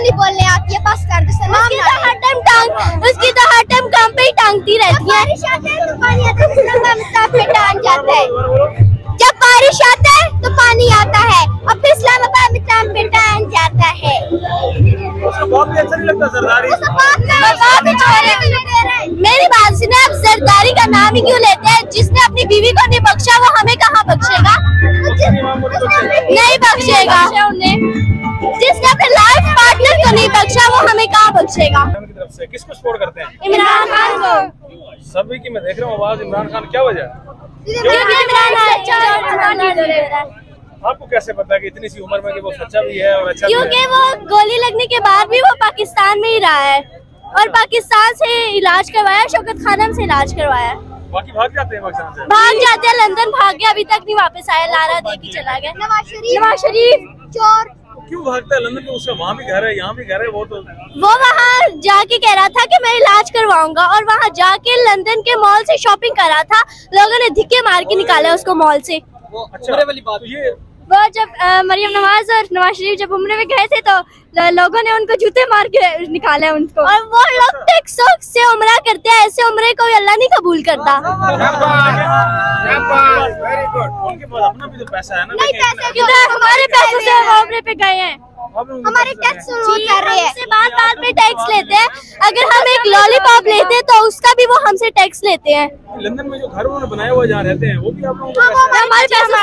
नहीं बोलने आती है, बस कर दो। उसकी तो हर टाइम काम पे ही टांगती रहती है। बारिश आता है तो पानी आता है, इस्लामाबाद में टांग जाता है। जब बारिश आता है तो पानी आता है और फिर इस्लामाबाद में टांग जाता है। बहुत भी अच्छा नहीं लगता जरदारी। मेरी बात सुने, आप जरदारी का नाम ही क्यों लेते हैं? जिसने अपनी बीवी को नहीं बख्शा वो हमें कहाँ बख्शेगा? नहीं बख्शेगा। जिसने अपने लाइफ पार्टनर को नहीं बख्शा वो हमें कहाँ बख्शेगा? किसको सपोर्ट करते हैं? इमरान खान को। सभी की मैं देख रहा हूँ आवाज इमरान खान, क्या वजह? आपको कैसे पता है कि इतनी सी उम्र में कि वो सच्चा भी है और अच्छा? क्योंकि वो गोली लगने के बाद भी वो पाकिस्तान में ही रहा है और पाकिस्तान से इलाज करवाया, शौकत खानम से इलाज करवाया। बाकी भाग जाते हैं पाकिस्तान से? भाग जाते हैं, लंदन भाग गया, अभी तक नहीं वापस आया, लारा दे के चला गया। नवाज शरीफ चोर। क्यों भागता है लंदन में? उसका वहाँ भी घर है, यहाँ भी घर है। वो वहाँ जाके कह रहा था कि मैं इलाज करवाऊंगा और वहाँ जाके लंदन के मॉल से शॉपिंग कर रहा था, लोगों ने धिक्के मार के निकाला उसको मॉल से। अच्छा वाली बात ये वो जब मरियम नवाज और नवाज शरीफ जब उम्रे में गए थे तो लोगों ने उनको जूते मार के निकाला उनको। और वो लोग टेक्स से उम्रा करते हैं, ऐसे उम्रे को अल्लाह नहीं कबूल करता। उनके पास अपना भी तो पैसा है ना। नहीं पैसा क्यों? हमारे पैसे से वो उम्रे पे गए हैं, हमारे टैक्स कर रहे हैं, बात पे टैक्स लेते हैं। अगर हम एक लॉलीपॉप लेते हैं तो उसका भी वो हमसे टैक्स लेते हैं। लंदन में जो घर उन्होंने बनाया हुआ जहाँ रहते हैं वो भी आप लोगों को हमारे पैसे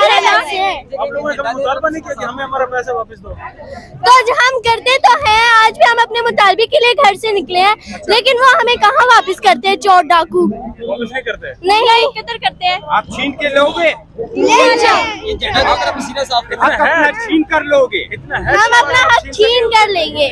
है। आप लोगों ने कभी मुतालबा नहीं किया कि हमें हमारा पैसा वापस दो? तो हम करते तो हैं, आज भी हम अपने मुतालबे के लिए घर से निकले हैं, लेकिन वो हमें कहाँ वापस करते हैं? चोर डाकू वापस नहीं करते? नहीं किधर करते हैं? आप छीन के लोगे? छीन कर लोगे? इतना है हम अपना हक छीन कर लेंगे।